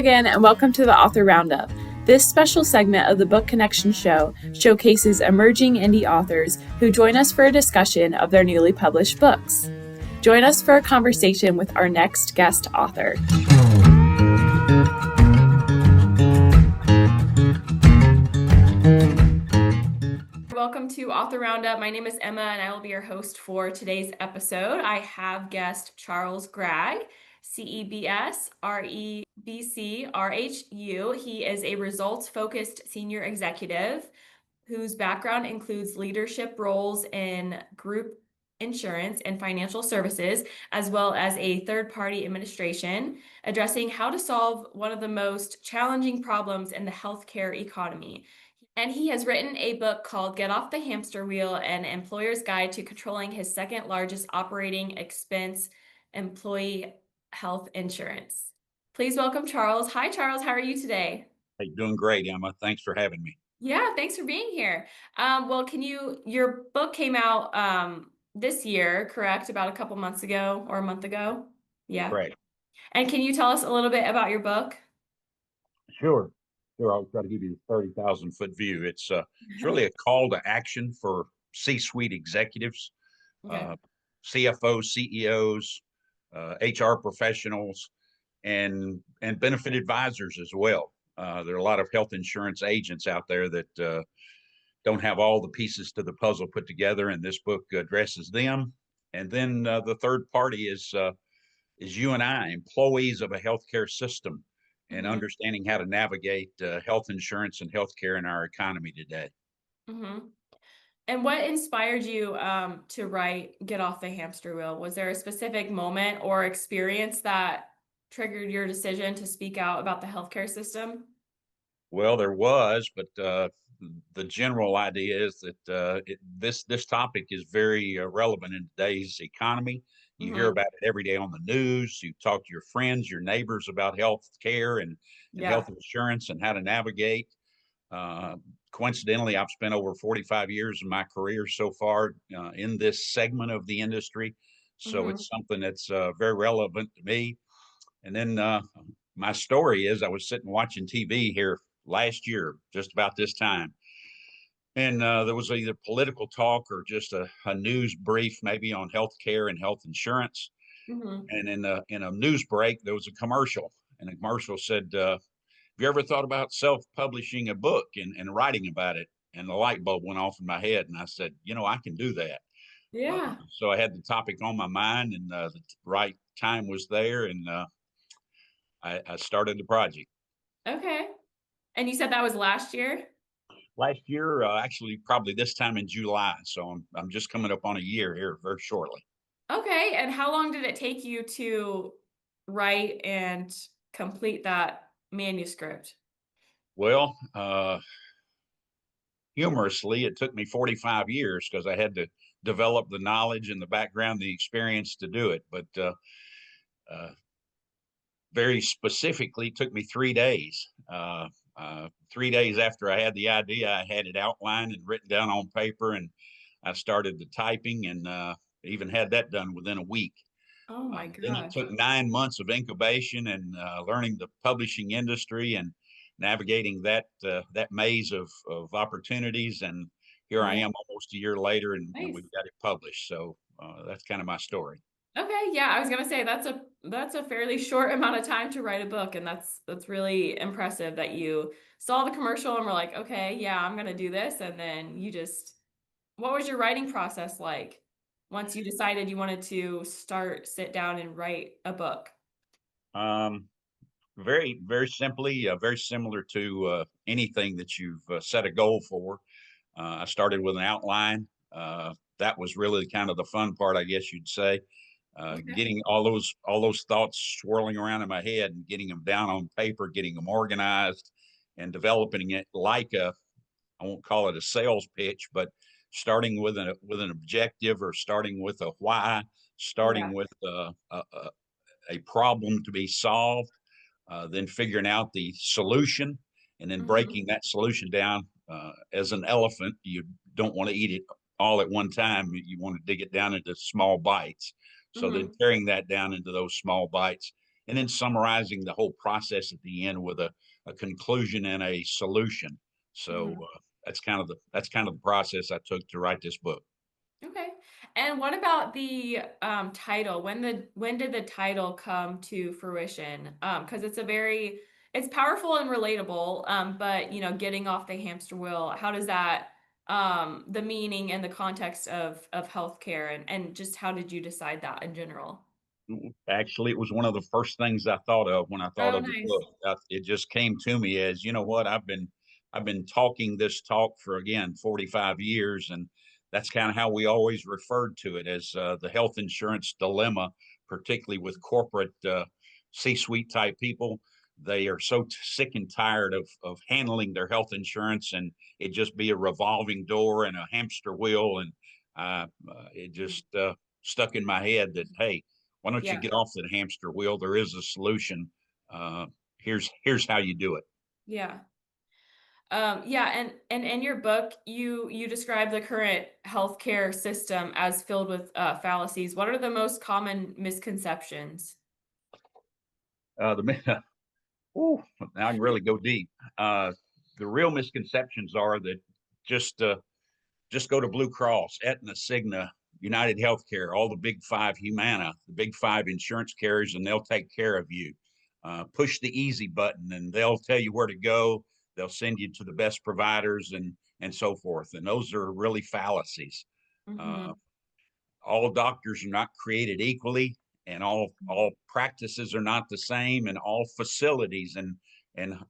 again, and welcome to the Author Roundup. This special segment of the Book Connection show showcases emerging indie authors who join us for a discussion of their newly published books. Join us for a conversation with our next guest author. Welcome to Author Roundup. My name is Emma, and I will be your host for today's episode. I have guest Charles Gragg, CEBSREBCRHU. He is a results-focused senior executive whose background includes leadership roles in group insurance and financial services, as well as a third-party administration, addressing how to solve one of the most challenging problems in the healthcare economy. And he has written a book called Get Off the Hamster-Wheel, an employer's guide to controlling his second largest operating expense, employee health insurance. Please welcome Charles. Hi, Charles. How are you today? Hey, doing great, Emma. Thanks for having me. Yeah, thanks for being here. Your book came out this year, correct? About a couple months ago or a month ago? Yeah. Great. And can you tell us a little bit about your book? Sure. I'll try to give you a 30,000-foot view. It's really a call to action for C-suite executives, Okay. CFOs, CEOs, HR professionals, and benefit advisors as well. There are a lot of health insurance agents out there that don't have all the pieces to the puzzle put together, and this book addresses them. And then the third party is you and I, employees of a healthcare system, and Mm-hmm. understanding how to navigate health insurance and healthcare in our economy today. Mm-hmm. And what inspired you to write Get Off the Hamster Wheel? Was there a specific moment or experience that triggered your decision to speak out about the healthcare system? Well, there was, but the general idea is that this topic is very relevant in today's economy. You hear Mm-hmm. about it every day on the news. You talk to your friends, your neighbors about health care and Yeah. health insurance and how to navigate. Uh, Coincidentally, I've spent over 45 years of my career so far in this segment of the industry. So Mm-hmm. it's something that's very relevant to me. And then my story is I was sitting watching TV here last year, just about this time. And there was either political talk or just a news brief, maybe on healthcare and health insurance. Mm-hmm. And in a news break, there was a commercial, and the commercial said, "Have you ever thought about self-publishing a book and writing about it?" And the light bulb went off in my head, and I said, I can do that. Yeah. So I had the topic on my mind, and the right time was there, and I started the project. Okay. And you said that was last year? Last year, actually, probably this time in July. So I'm just coming up on a year here very shortly. Okay. And how long did it take you to write and complete that manuscript? Well, humorously, it took me 45 years because I had to develop the knowledge and the background, the experience to do it. But uh, very specifically, it took me 3 days. 3 days after I had the idea, I had it outlined and written down on paper, and I started the typing and even had that done within a week. Oh my Then it gosh. took 9 months of incubation and learning the publishing industry and navigating that maze of opportunities. And here I Yeah. am almost a year later, and Nice. we've got it published. So that's kind of my story. Okay, yeah, I was gonna say that's a fairly short amount of time to write a book, and that's really impressive that you saw the commercial and were like, okay, yeah, I'm gonna do this, and then what was your writing process like once you decided you wanted to sit down and write a book? Um, Very, very simply, very similar to anything that you've set a goal for. I started with an outline. That was really kind of the fun part, I guess you'd say. Okay. Getting all those thoughts swirling around in my head and getting them down on paper, getting them organized, and developing it like I won't call it a sales pitch, but starting with an objective, or starting with a why, Yeah. starting with a problem to be solved, then figuring out the solution, and then Hmm. breaking that solution down. As an elephant, you don't want to eat it all at one time. You want to dig it down into small bites. So then Hmm. tearing that down into those small bites, and then summarizing the whole process at the end with a conclusion and a solution. So Mhm. that's kind of the process I took to write this book. Okay. And what about the title? When did the title come to fruition? Because it's powerful and relatable. But getting off the hamster wheel, how does that the meaning and the context of healthcare and just how did you decide that in general? Actually, it was one of the first things I thought of when I thought Oh, of the nice. book. It just came to me as, you know what, I've been talking this talk for again 45 years, and that's kind of how we always referred to it as the health insurance dilemma, particularly with corporate C-suite type people. They are so sick and tired of handling their health insurance, and it just be a revolving door and a hamster wheel, and it just stuck in my head that hey, why don't you Yeah. get off the hamster wheel? There is a solution. Uh, here's how you do it. Yeah. Yeah, and in your book, you describe the current healthcare system as filled with fallacies. What are the most common misconceptions? The ooh, now I can really go deep. Uh, the real misconceptions are that just uh, just go to Blue Cross, Aetna, Cigna, United Healthcare, all the big five, Humana, the big five insurance carriers, and they'll take care of you. Push the easy button, and they'll tell you where to go. They'll send you to the best providers, and so forth. And those are really fallacies. Uh, Hmm. all doctors are not created equally, and all practices are not the same, and all facilities and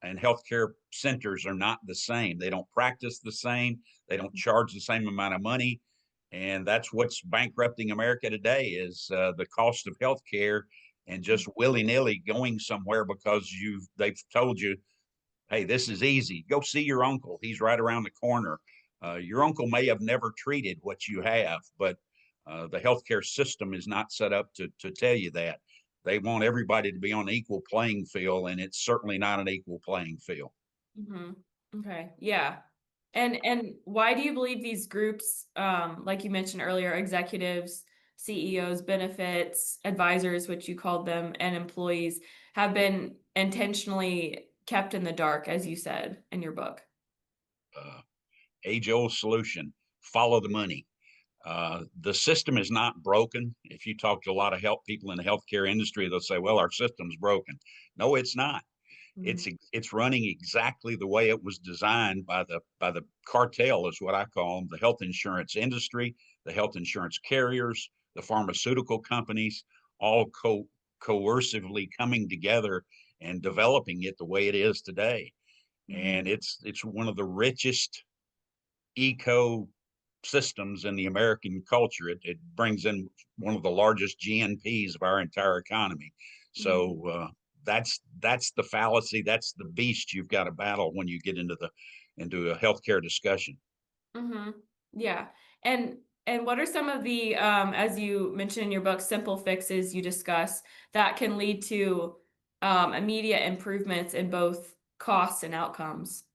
healthcare centers are not the same. They don't practice the same. They don't charge the same amount of money, and that's what's bankrupting America today is the cost of healthcare and just willy nilly going somewhere because they've told you, hey, this is easy. Go see your uncle. He's right around the corner. Your uncle may have never treated what you have, but the healthcare system is not set up to tell you that. They want everybody to be on an equal playing field, and it's certainly not an equal playing field. Hmm. Okay, yeah. And why do you believe these groups, like you mentioned earlier, executives, CEOs, benefits, advisors, which you called them, and employees, have been intentionally kept in the dark, as you said in your book? Uh, Age old solution: follow the money. The system is not broken. If you talk to a lot of health people in the healthcare industry, they'll say, "Well, our system's broken." No, it's not. Mhm. It's running exactly the way it was designed by the cartel, is what I call them: the health insurance industry, the health insurance carriers, the pharmaceutical companies, all coercively coming together and developing it the way it is today. And Mhm. it's one of the richest eco systems in the American culture. It brings in one of the largest GNPs of our entire economy. Mhm. So that's the fallacy. That's the beast you've got to battle when you get into a healthcare discussion. Mhm. Yeah. And what are some of the as you mentioned in your book, simple fixes you discuss that can lead to immediate improvements in both costs and outcomes?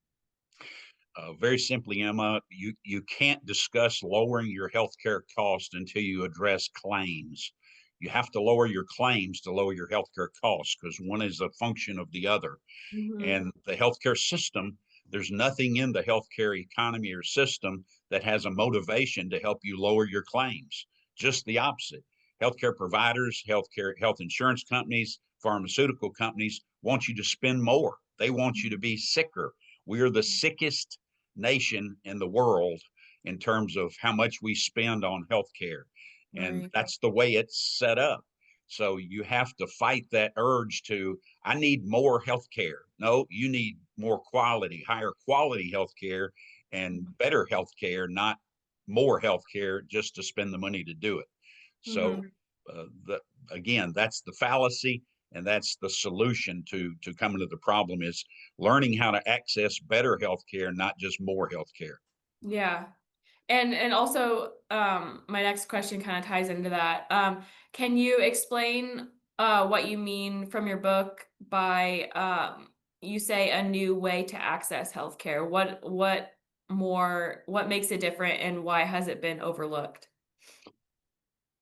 Very simply, Emma, you can't discuss lowering your healthcare cost until you address claims. You have to lower your claims to lower your healthcare costs because one is a function of the other. Mhm. And the healthcare system, there's nothing in the healthcare economy or system that has a motivation to help you lower your claims. Just the opposite. Healthcare providers, health insurance companies, pharmaceutical companies want you to spend more. They want you to be sicker. We are the sickest nation in the world in terms of how much we spend on healthcare. And Right. that's the way it's set up. So you have to fight that urge to, I need more health care. No, you need more quality, higher quality health care and better health care, not more health care just to spend the money to do it. So, Mhm. the, again, that's the fallacy, and that's the solution to coming to the problem is learning how to access better health care, not just more health care. Yeah. And also, my next question kind of ties into that. Can you explain what you mean from your book by you say a new way to access healthcare? What makes it different and why has it been overlooked?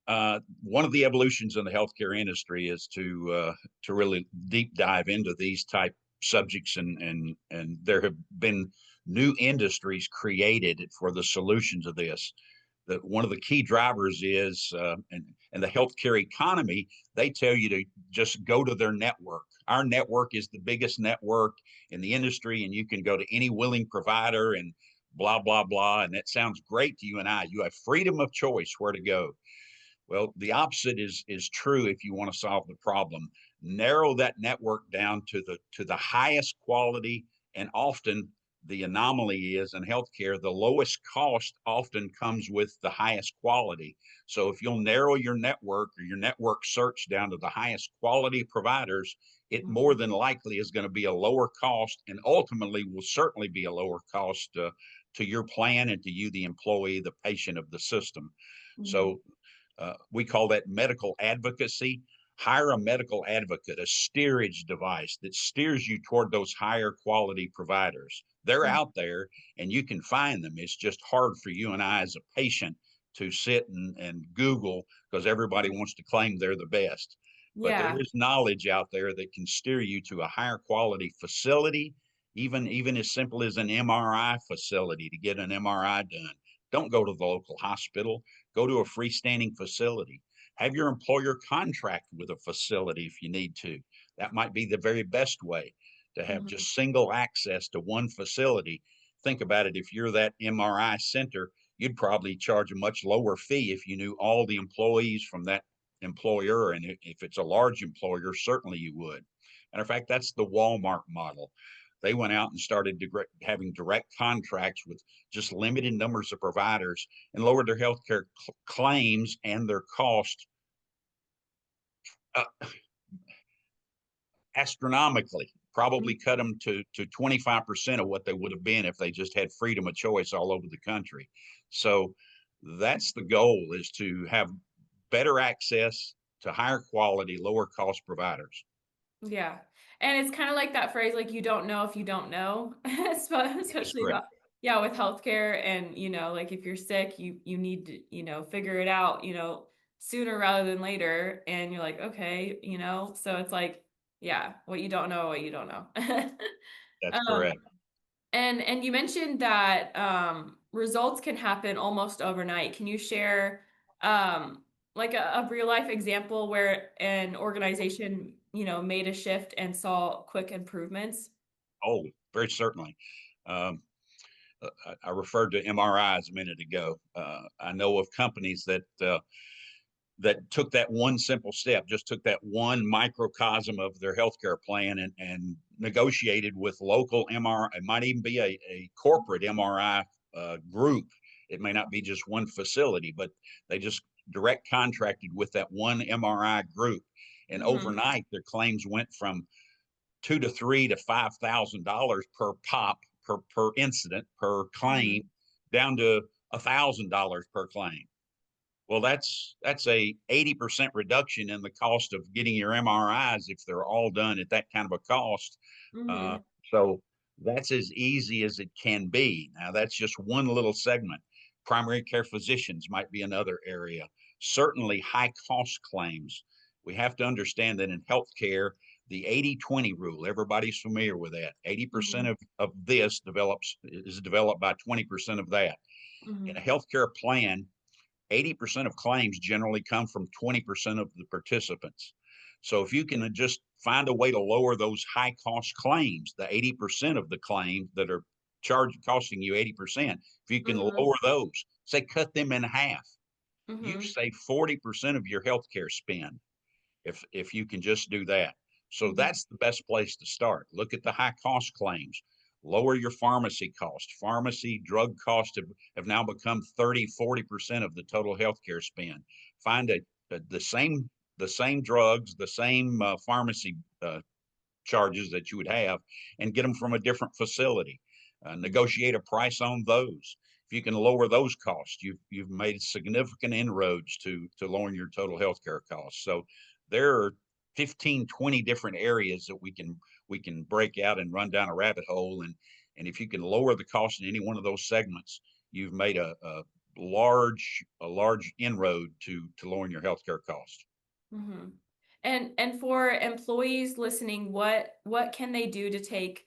One of the evolutions in the healthcare industry is to really deep dive into these type subjects, and there have been new industries created for the solution to this. That one of the key drivers is, and the healthcare economy, they tell you to just go to their network. Our network is the biggest network in the industry, and you can go to any willing provider and blah, blah, blah. And that sounds great to you and I. You have freedom of choice where to go. Well, the opposite is true if you want to solve the problem. Narrow that network down to the highest quality, and often the anomaly is in healthcare, the lowest cost often comes with the highest quality. So if you'll narrow your network or your network search down to the highest quality providers, it more Mhm. than likely is going to be a lower cost, and ultimately will certainly be a lower cost to your plan and to you, the employee, the patient of the system. Mhm. So we call that medical advocacy. Hire a medical advocate, a steerage device that steers you toward those higher quality providers. They're Mhm. out there and you can find them. It's just hard for you and I as a patient to sit and Google, because everybody wants to claim they're the best. But there Yeah. is knowledge out there that can steer you to a higher quality facility, even as simple as an MRI facility to get an MRI done. Don't go to the local hospital. Go to a freestanding facility. Have your employer contract with a facility if you need to. That might be the very best way to have Mhm. just single access to one facility. Think about it. If you're that MRI center, you'd probably charge a much lower fee if you knew all the employees from that employer. And if it's a large employer, certainly you would. Matter of fact, that's the Walmart model. They went out and started having direct contracts with just limited numbers of providers and lowered their healthcare claims and their cost uh, astronomically. Probably cut them to 25% of what they would have been if they just had freedom of choice all over the country. So that's the goal, is to have better access to higher quality, lower cost providers. Yeah. And it's kind of like that phrase, like, you don't know if you don't know, That is especially correct. about, yeah, with healthcare. And, like if you're sick, you need to, figure it out, sooner rather than later. And you're like, okay, so it's like, yeah, what you don't know. That's Um, correct. and you mentioned that results can happen almost overnight. Can you share like a real life example where an organization, made a shift and saw quick improvements? Oh, very certainly. Um, I referred to MRIs a minute ago. I know of companies that took that one simple step, just took that one microcosm of their healthcare plan and negotiated with local MRI. It might even be a corporate MRI group. It may not be just one facility, but they just direct contracted with that one MRI group. And Hmm. overnight, their claims went from $2,000 to $3,000 to $5,000 per pop, per incident, per claim, Hmm. down to $1,000 per claim. Well, that's a 80% reduction in the cost of getting your MRIs if they're all done at that kind of a cost. Uh, Hmm. so that's as easy as it can be. Now, that's just one little segment. Primary care physicians might be another area. Certainly, high cost claims. We have to understand that in healthcare, the 80-20 rule, everybody's familiar with that. 80% Hmm. of this is developed by 20% of that. In a Hmm. healthcare plan, 80% of claims generally come from 20% of the participants. So if you can just find a way to lower those high cost claims, the 80% of the claims that are costing you 80%, if you can Hmm. lower those, say cut them in half, you Hmm. save 40% of your healthcare spend if you can just do that. So Hmm. that's the best place to start. Look at the high cost claims. Lower your pharmacy cost. Pharmacy drug costs have now become 30-40% of the total healthcare spend. Find the same drugs, the same pharmacy charges that you would have, and get them from a different facility. Negotiate a price on those. If you can lower those costs, you've made significant inroads to lowering your total healthcare costs. So there are 15, 20 different areas that we can break out and run down a rabbit hole. And if you can lower the cost in any one of those segments, you've made a a large inroad to lowering your healthcare costs. Mhm. And for employees listening, what can they do to take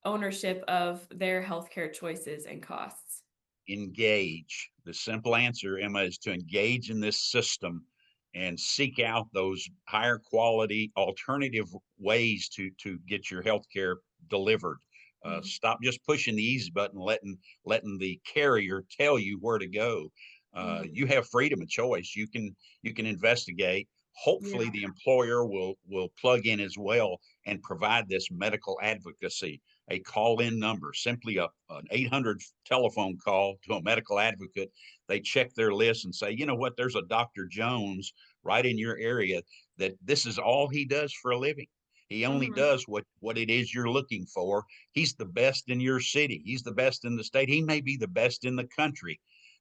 ownership of their healthcare choices and costs? Engage. The simple answer, Emma, is to engage in this system and seek out those higher quality alternative ways to get your health care delivered. Mhm. Stop just pushing the easy button, letting the carrier tell you where to go. Mhm. You have freedom of choice. You can investigate. Yeah. Hopefully, the employer will plug in as well and provide this medical advocacy, a call-in number, simply an 800 telephone call to a medical advocate. They check their list and say, you know what, there's a Dr. Jones right in your area that this is all he does for a living. He only Mhm. does what it is you're looking for. He's the best in your city. He's the best in the state. He may be the best in the country.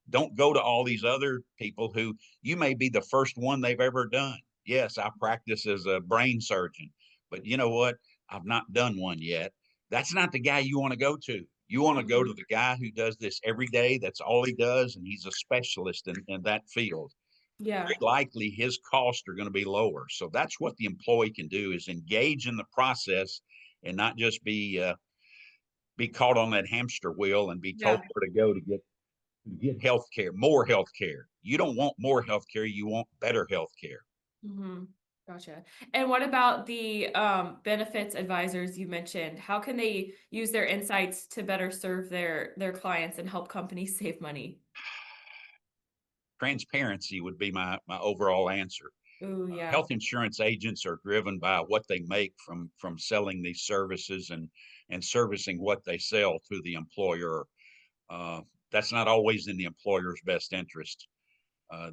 Don't go to all these other people who you may be the first one they've ever done. Yes, I practice as a brain surgeon, but you know what? I've not done one yet. That's not the guy you want to go to. You want to go to Mhm. the guy who does this every day. That's all he does, and he's a specialist in that field. Very Yeah. likely his costs are going to be lower. So that's what the employee can do, is engage in the process and not just be caught on that hamster wheel and be told Yeah. where to go to get health care, more health care. You don't want more health care, you want better health care. Mhm. Gotcha. And what about the benefits advisors you mentioned? How can they use their insights to better serve their clients and help companies save money? Transparency would be my overall answer. Ooh, yeah. Health insurance agents are driven by what they make from selling these services and servicing what they sell to the employer. Uh, that's not always in the employer's best interest.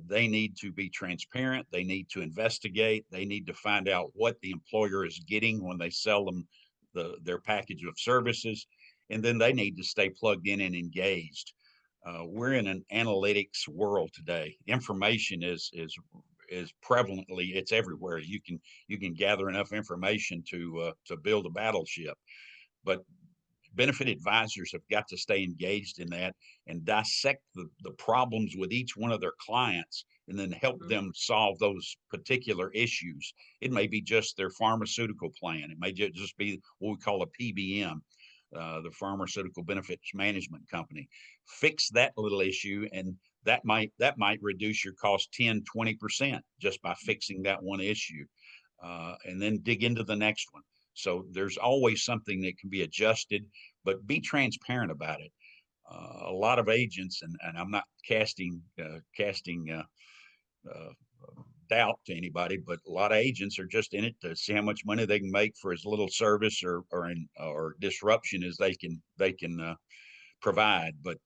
They need to be transparent. They need to investigate. They need to find out what the employer is getting when they sell them their package of services, and then they need to stay plugged in and engaged. We're in an analytics world today. Information is prevalently, it's everywhere. You can gather enough information to build a battleship, but benefit advisors have got to stay engaged in that and dissect the problems with each one of their clients and then help Mhm. them solve those particular issues. It may be just their pharmaceutical plan. It may just be what we call a PBM, the Pharmaceutical Benefits Management Company. Fix that little issue, and that might reduce your cost 10-20% just by fixing that one issue, and then dig into the next one. So there's always something that can be adjusted, but be transparent about it. A lot of agents, and I'm not casting uh, doubt to anybody, but a lot of agents are just in it to see how much money they can make for as little service or disruption as they can provide. But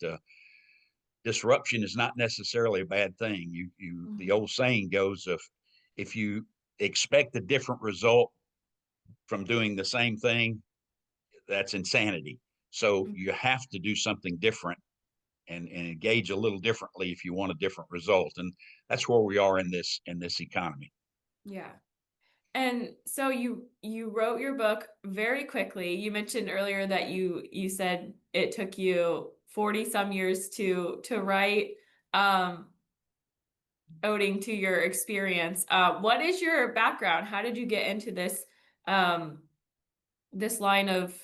disruption is not necessarily a bad thing. The Mhm. old saying goes, if you expect a different result from doing the same thing, that's insanity. So Mhm. you have to do something different and engage a little differently if you want a different result. And that's where we are in this economy. Yeah. And so you wrote your book very quickly. You mentioned earlier that you said it took you 40 some years to write, um, owing to your experience. What is your background? How did you get into um, this line of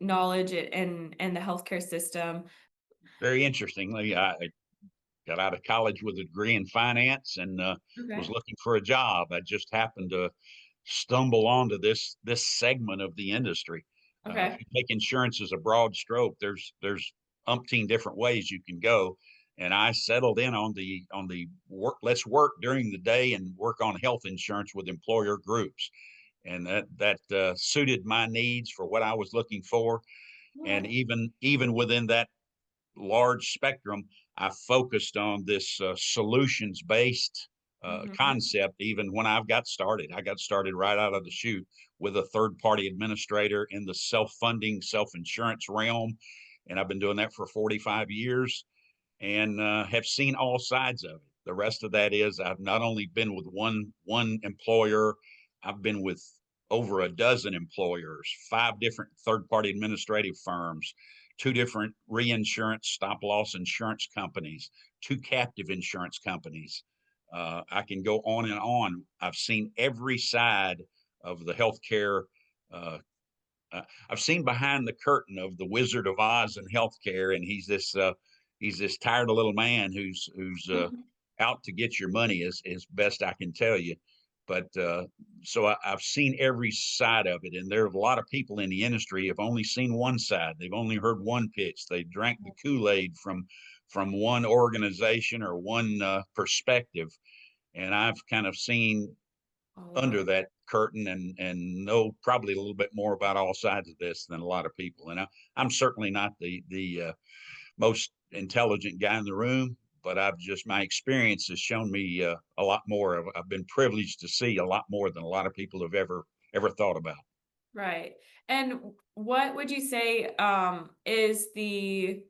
knowledge and the healthcare system? Very interestingly, I got out of college with a degree in finance and was Okay. looking for a job. I just happened to stumble onto this segment of the industry. If Okay. you take insurance as a broad stroke, there's umpteen different ways you can go. And I settled in on the work. Let's work during the day and work on health insurance with employer groups, and that suited my needs for what I was looking for. And Okay. even within that large spectrum, I focused on this solutions based Mhm. concept. Even when I got started right out of the chute with a third party administrator in the self funding, self insurance realm. And I've been doing that for 45 years and have seen all sides of it. The rest of that is I've not only been with one employer, I've been with over a dozen employers, 5 different third party administrative firms, two different reinsurance stop loss insurance companies, two captive insurance companies. I can go on and on. I've seen every side of the healthcare. Uh, I've seen behind the curtain of the Wizard of Oz in healthcare, and he's this tired little man who's out to get your money, as best I can tell you. But so I've seen every side of it, and there are a lot of people in the industry have only seen one side. They've only heard one pitch. They drank the Kool-Aid from one organization or one perspective, and I've kind of seen A under lot. that curtain and know probably a little bit more about all sides of this than a lot of people. And I'm certainly not the most intelligent guy in the room, but I've just my experience has shown me a lot more. I've been privileged to see a lot more than a lot of people have ever thought about. Right. And what would you say is the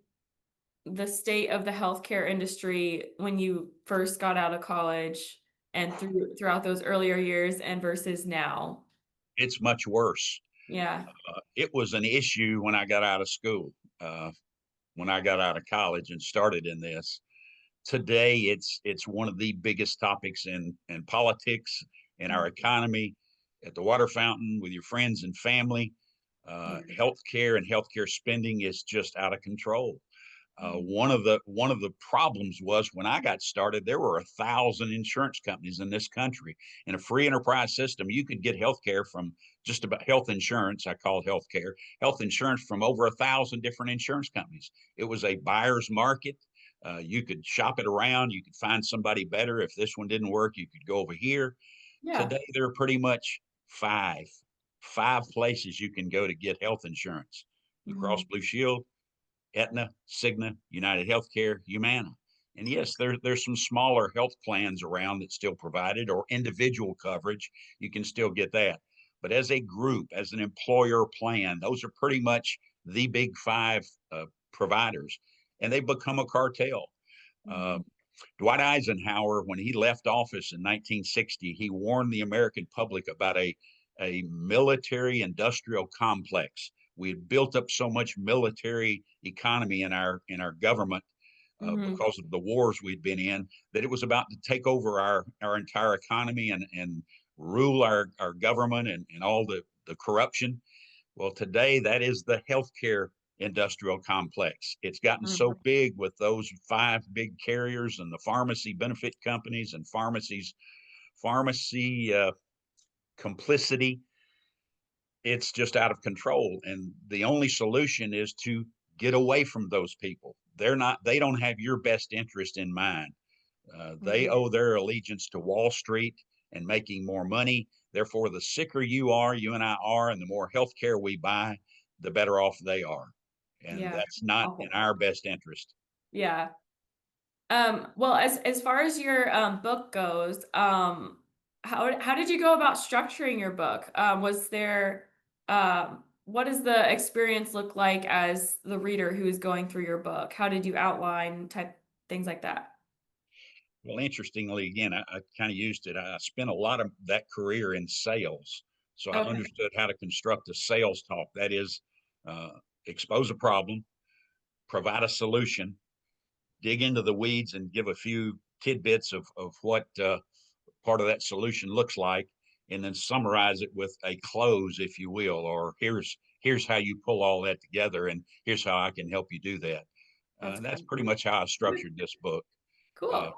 state of the healthcare industry when you first got out of college and throughout those earlier years and versus now? It's much worse. Yeah. It was an issue when I got out of school, when I got out of college and started in this. Today it's one of the biggest topics in politics, in our economy, at the water fountain, with your friends and family. Yeah. Healthcare and healthcare spending is just out of control. Mhm. One of the problems was when I got started, there were 1,000 insurance companies in this country. In a free enterprise system, you could get healthcare from just about health insurance. I call it healthcare, health insurance from over 1,000 different insurance companies. It was a buyer's market. You could shop it around. You could find somebody better. If this one didn't work, you could go over here. Yeah. Today, there are pretty much five places you can go to get health insurance: Blue Cross Mhm. Blue Shield, Aetna, Cigna, United Healthcare, Humana. And yes, there's some smaller health plans around that still provide it, or individual coverage. You can still get that. But as a group, as an employer plan, those are pretty much the big five providers, and they've become a cartel. Uh, Mhm. Dwight Eisenhower, when he left office in 1960, he warned the American public about a military industrial complex. We had built up so much military economy in our government Mhm. because of the wars we'd been in, that it was about to take over our entire economy and rule our government and all the corruption. Well, today that is the healthcare industrial complex. It's gotten so Mhm. big with those five big carriers and the pharmacy benefit companies and pharmacy complicity. It's just out of control. And the only solution is to get away from those people. They don't have your best interest in mind. They Mhm. owe their allegiance to Wall Street and making more money. Therefore, the sicker you are, you and I are, and the more health care we buy, the better off they are. And Yeah. that's not in Awful. our best interest. Yeah. Well, as far as your book goes, how did you go about structuring your book? Was there what does the experience look like as the reader who is going through your book? How did you outline type things like that? Well, interestingly, again, I kind of used it. I spent a lot of that career in sales. So I Okay. understood how to construct a sales talk. That is, uh, expose a problem, provide a solution, dig into the weeds, and give a few tidbits of what part of that solution looks like, and then summarize it with a close, if you will, or here's how you pull all that together, and here's how I can help you do that. That's That's fun. pretty much how I structured this book. Uh, Cool.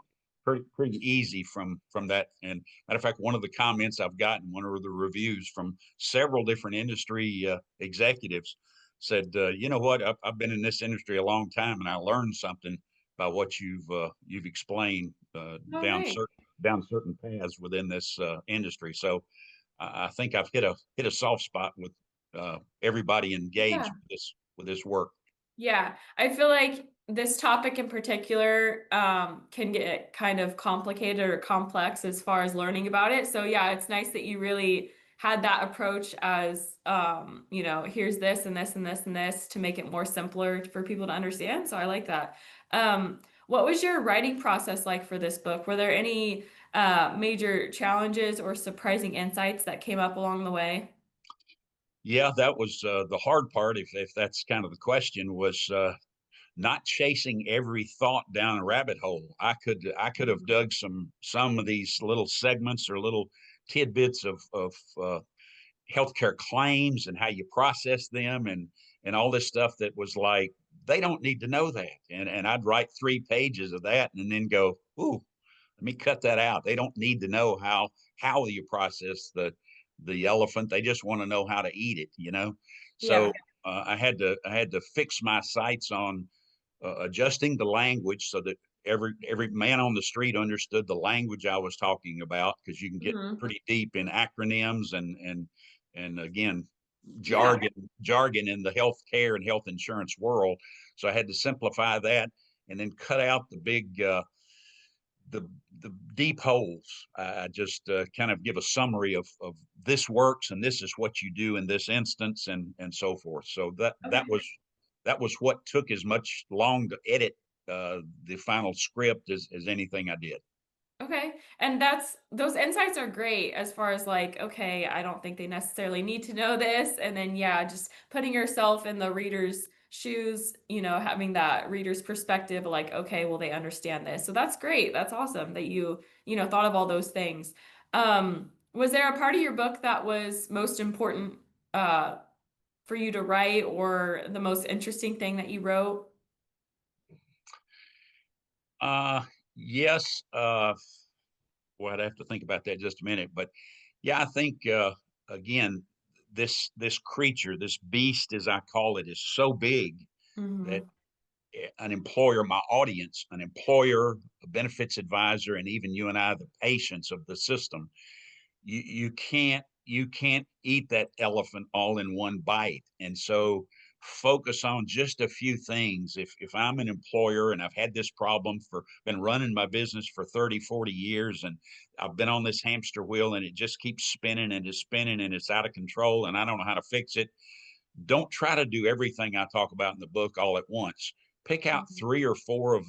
pretty easy from that. And matter of fact, one of the comments I've gotten, one of the reviews from several different industry executives said, you know what, I've been in this industry a long time, and I learned something by what you've explained Oh, nice. down certain paths within this industry. So I think I've hit a soft spot with everybody engaged Yeah. with this work. Yeah, I feel like this topic in particular can get kind of complicated or complex as far as learning about it. So yeah, it's nice that you really had that approach as here's this and this and this and this to make it more simpler for people to understand. So I like that. What was your writing process like for this book? Were there any major challenges or surprising insights that came up along the way? Yeah, that was the hard part. If that's kind of the question, was not chasing every thought down a rabbit hole. I could have dug some of these little segments or little tidbits of healthcare claims and how you process them and all this stuff that was like they don't need to know that. And I'd write 3 pages of that and then go, ooh, let me cut that out. They don't need to know how you process the elephant. They just want to know how to eat it, you know. So Yeah. I had to fix my sights on adjusting the language so that every man on the street understood the language I was talking about, because you can get Mhm. pretty deep in acronyms and again Yeah. jargon in the healthcare and health insurance world. So I had to simplify that and then cut out the the deep holes. I just kind of give a summary of this works and this is what you do in this instance and so forth. So Okay. that was what took as much long to edit the final script as anything I did. Okay. And that's those insights are great as far as like, okay, I don't think they necessarily need to know this. And then, yeah, just putting yourself in the reader's shoes, having that reader's perspective, like, okay, well, they understand this. So that's great. That's awesome that you thought of all those things. Was there a part of your book that was most important uh, for you to write or the most interesting thing that you wrote? Uh, yes. Well, I'd have to think about that just a minute, but yeah, I think again, this creature, this beast, as I call it, is so big that Hmm. an employer, my audience, an employer, a benefits advisor, and even you and I, the patients of the system, you can't eat that elephant all in one bite. And so focus on just a few things. If I'm an employer and I've had this problem for been running my business for 30, 40 years and I've been on this hamster wheel and it just keeps spinning and it's out of control and I don't know how to fix it, don't try to do everything I talk about in the book all at once. Pick out 3 or 4 of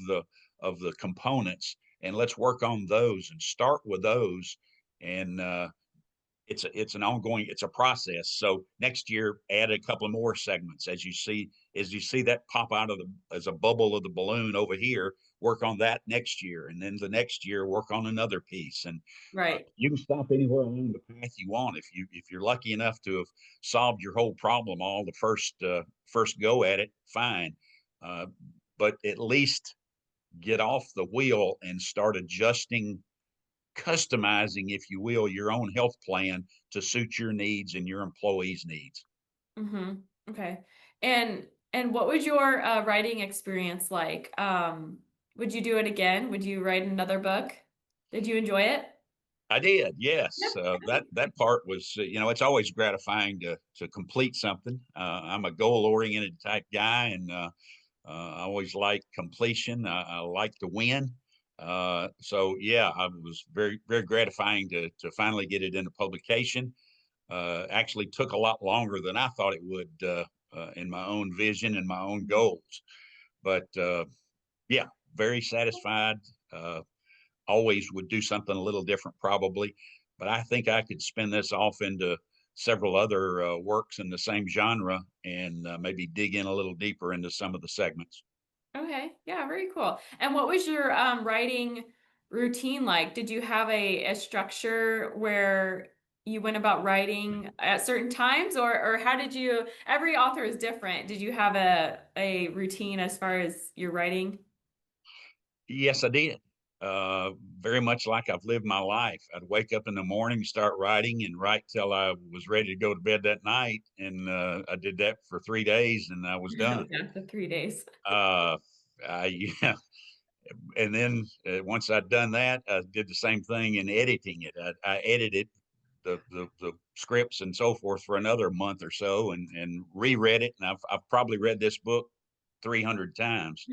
the components and let's work on those and start with those. And it's an ongoing, it's a process. So next year, add a couple of more segments as you see that pop out of the as a bubble of the balloon over here. Work on that next year, and then the next year work on another piece. And Right. you can stop anywhere along the path you want if you're lucky enough to have solved your whole problem all the first go at it. Fine, uh, but at least get off the wheel and start adjusting, customizing, if you will, your own health plan to suit your needs and your employees' needs. Hmm. Okay. And what was your writing experience like? Would you do it again? Would you write another book? Did you enjoy it? I did, yes. Yep. That part was, it's always gratifying to complete something. I'm a goal oriented type guy, and I always like completion. I like to win. So yeah, I was very very gratifying to finally get it into publication. Actually took a lot longer than I thought it would in my own vision and my own goals. But yeah, very satisfied. Always would do something a little different, probably. But I think I could spin this off into several other works in the same genre and maybe dig in a little deeper into some of the segments. Okay. Yeah, very cool. And what was your writing routine like? Did you have a structure where you went about writing at certain times or how did you every author is different. Did you have a routine as far as your writing? Yes, I did. Very much like I've lived my life. I'd wake up in the morning, start writing, and write till I was ready to go to bed that night. And I did that for 3 days, and I was done. Yeah, the 3 days. Uh, yeah, and then once I'd done that, I did the same thing in editing it. I edited the scripts and so forth for another month or so, and reread it. And I've probably read this book 300 times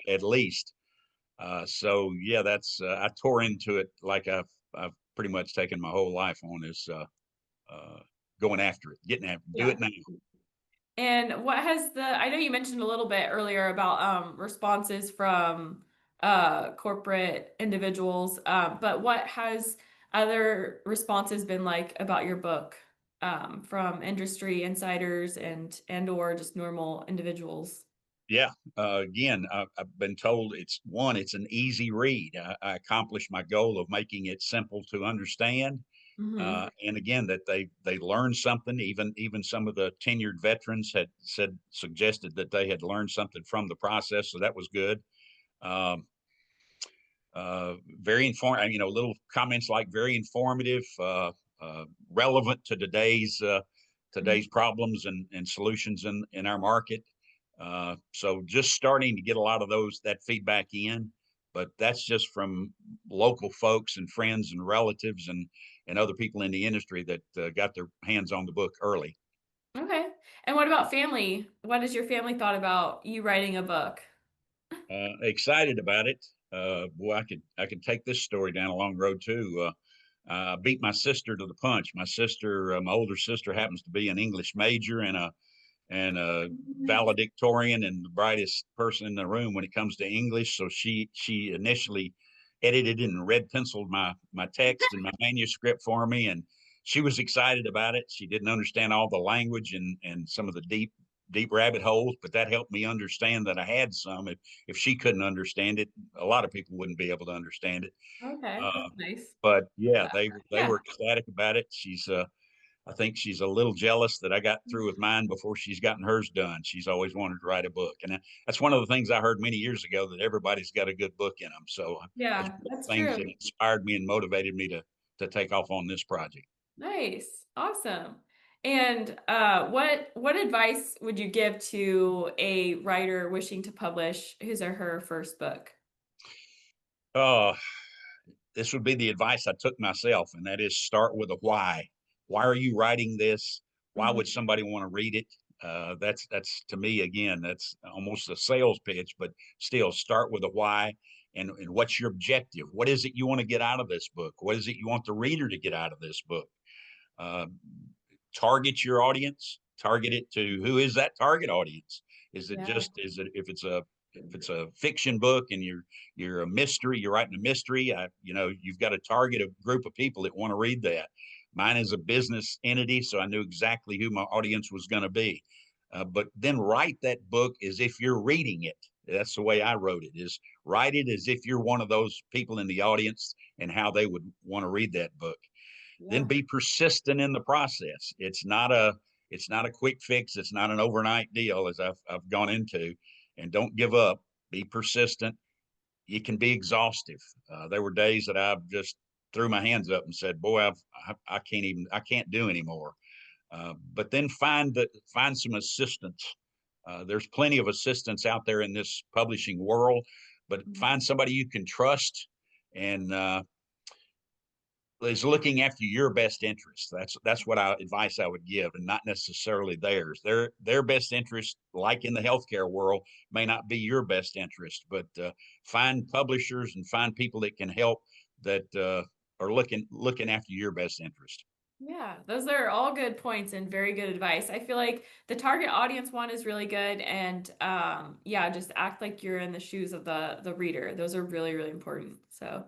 at least. So yeah, that's I tore into it like I've pretty much taken my whole life on is uh, going after it, getting after, do Yeah. it now. And what has I know you mentioned a little bit earlier about responses from corporate individuals, but what has other responses been like about your book from industry insiders and or just normal individuals? Yeah. Again, I've been told it's an easy read. I accomplished my goal of making it simple to understand. Hmm. And again, that they learned something. Even some of the tenured veterans had suggested that they had learned something from the process, so that was good. Um, Very informative. Little comments like very informative, relevant to today's problems and solutions in our market. So just starting to get a lot of that feedback in, but that's just from local folks and friends and relatives and other people in the industry that got their hands on the book early. Okay. And what about family? What has your family thought about you writing a book? Excited about it. Boy, I could take this story down a long road too. I beat my sister to the punch. My older sister, happens to be an English major and a Nice. valedictorian and the brightest person in the room when it comes to English. So she initially edited and red penciled my text and my manuscript for me, and she was excited about it. She didn't understand all the language and some of the deep rabbit holes, but that helped me understand that I had some. If she couldn't understand it, a lot of people wouldn't be able to understand it. Okay, Uh, that's nice. but yeah, Yeah. they Yeah. were ecstatic about it. I think she's a little jealous that I got through with mine before she's gotten hers done. She's always wanted to write a book, and that's one of the things I heard many years ago, that everybody's got a good book in them. So that's Yeah, one of that's the things true. that inspired me and motivated me to take off on this project. Nice. Awesome. And what advice would you give to a writer wishing to publish his or her first book? Uh, this would be the advice I took myself, and that is start with a why. Why are you writing this? Why would Mhm. somebody want to read it? That's to me, again, that's almost a sales pitch, but still start with a why. And what's your objective? What is it you want to get out of this book? What is it you want the reader to get out of this book? Uh, Target your audience. Target it to who is that target audience? Yeah. Is it if it's a fiction book and you're a mystery, you're writing a mystery, you've got to target a group of people that want to read that. Mine is a business entity, so I knew exactly who my audience was going to be. But then write that book as if you're reading it. That's the way I wrote it, is write it as if you're one of those people in the audience and how they would want to read that book. Then Yeah. be persistent in the process. It's not a quick fix. It's not an overnight deal, as I've gone into. And don't give up. Be persistent. It can be exhaustive. There were days that I just threw my hands up and said, "Boy, I can't do anymore." But then find some assistance. There's plenty of assistance out there in this publishing world, but Mhm. find somebody you can trust and is looking after your best interest. That's what advice I would give, and not necessarily theirs. Their best interest, like in the healthcare world, may not be your best interest. But find publishers and find people that can help, that are looking after your best interest. Yeah, those are all good points and very good advice. I feel like the target audience one is really good, and yeah, just act like you're in the shoes of the reader. Those are really, really important. So,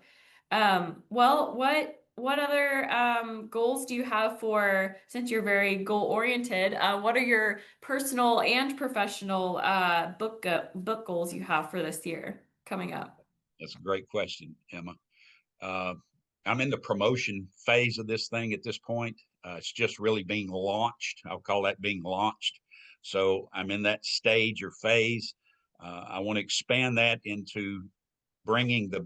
well, what other goals do you have for, since you're very goal oriented, what are your personal and professional book goals you have for this year coming up? That's a great question, Emma. Uh, I'm in the promotion phase of this thing at this point. It's just really being launched. I'll call that being launched. So I'm in that stage or phase. I want to expand that into bringing the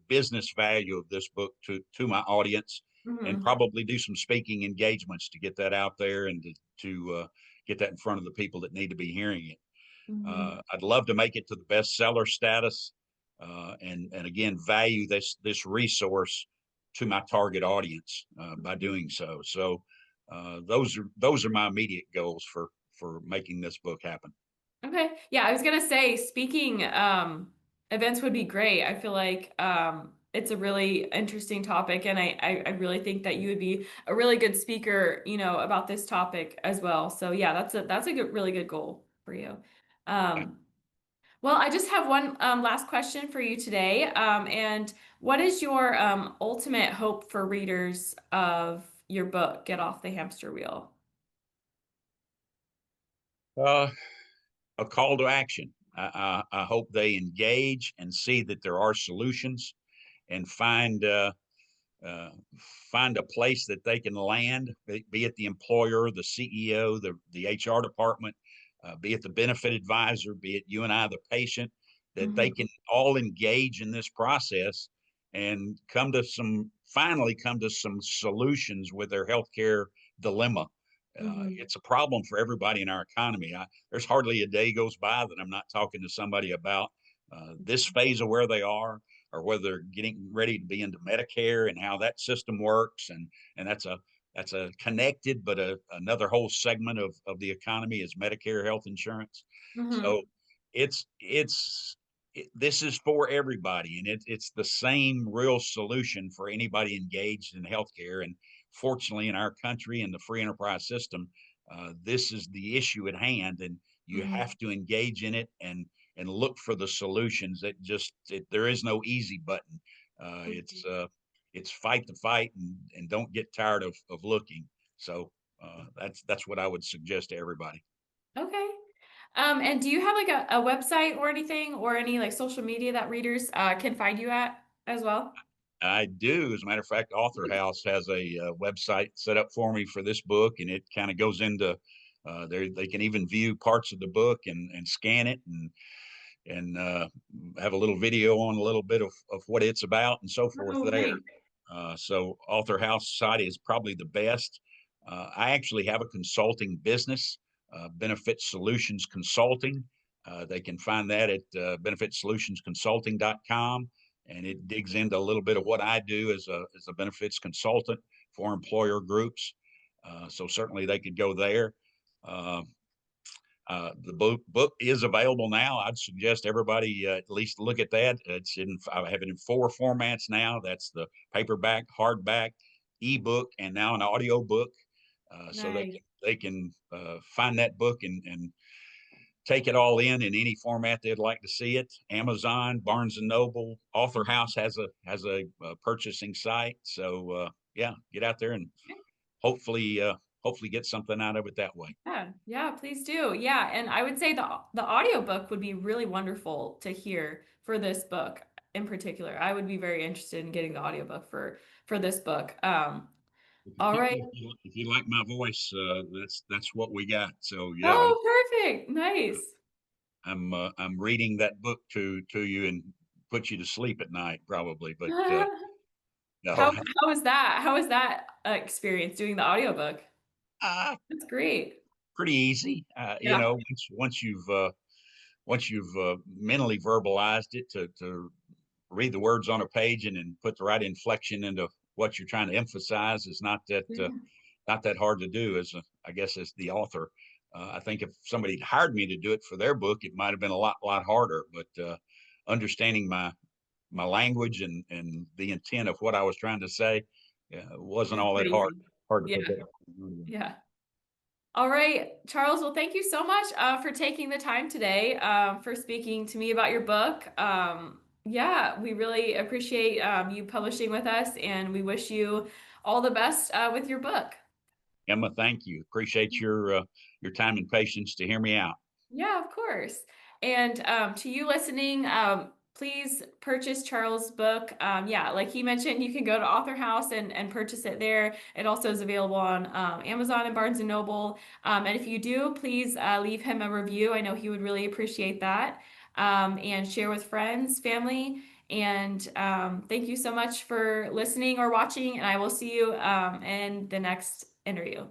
business value of this book to my audience, and Hmm. probably do some speaking engagements to get that out there and to get that in front of the people that need to be hearing it. Hmm. I'd love to make it to the bestseller status, and again value this resource to my target audience by doing so. So those are my immediate goals for making this book happen. Okay. Yeah, I was gonna say speaking events would be great. I feel like it's a really interesting topic, and I really think that you would be a really good speaker, about this topic as well. So yeah, that's a good really good goal for you. Um well, I just have one last question for you today. And what is your ultimate hope for readers of your book, Get Off the Hamster Wheel? Uh, a call to action. I hope they engage and see that there are solutions and uh, find a place that they can land, be it the employer, the CEO, the HR department, be it the benefit advisor, be it you and I, the patient, that they Mhm, can all engage in this process and finally come to some solutions with their healthcare dilemma. mhm, It's a problem for everybody in our economy. There's hardly a day goes by that I'm not talking to somebody about this phase of where they are, or whether they're getting ready to be into Medicare and how that system works. And that's a connected, but another whole segment of the economy is Medicare health insurance. So mhm, this is for everybody, and it's the same real solution for anybody engaged in healthcare. And fortunately, in our country and the free enterprise system, this is the issue at hand, and you mhm, have to engage in it and look for the solutions. There is no easy button. Uh, it's mhm. uh, it's fight the fight and don't get tired of looking. So that's what I would suggest to everybody. Okay. And do you have like a website or anything or any like social media that readers can find you at as well? I do. As a matter of fact, Author House has a website set up for me for this book, and it kind of goes into they can even view parts of the book and scan it and have a little video on a little bit of what it's about and so forth Oh, there. nice. So Author House site is probably the best. I actually have a consulting business, Benefit Solutions Consulting. They can find that at benefitsolutionsconsulting.com, and it digs into a little bit of what I do as a benefits consultant for employer groups. So certainly they could go there. Uh, the book is available now. I'd suggest everybody at least look at that. I have it in four formats now. That's the paperback, hardback, ebook, and now an audio book. So Nice. they can find that book and take it all in any format they'd like to see it. Amazon, Barnes and Noble, Author House has a purchasing site. So yeah, get out there and hopefully hopefully get something out of it that way. Yeah, yeah, please do. Yeah, and I would say the audiobook would be really wonderful to hear for this book in particular. I would be very interested in getting the audiobook for this book. All right. If you like my voice, that's what we got. So yeah, Oh, perfect. Nice. I'm reading that book to you and put you to sleep at night probably. But no, How was that? How was that experience doing the audiobook? uh, That's great. pretty easy. Yeah. Once you've mentally verbalized it to read the words on a page and then put the right inflection into what you're trying to emphasize is not that hard to do I guess as the author. I think if somebody hired me to do it for their book, it might have been a lot harder. But understanding my language and the intent of what I was trying to say wasn't It's all that pretty easy. hard to Yeah. put that. Yeah. All right, Charles. Well, thank you so much for taking the time today for speaking to me about your book. Yeah, we really appreciate you publishing with us, and we wish you all the best with your book. Emma, thank you. Appreciate your time and patience to hear me out. Yeah, of course. And to you listening, please purchase Charles' book. Yeah, like he mentioned, you can go to Author House and purchase it there. It also is available on Amazon and Barnes and Noble. And if you do, please leave him a review. I know he would really appreciate that. And share with friends, family. And thank you so much for listening or watching. And I will see you in the next interview.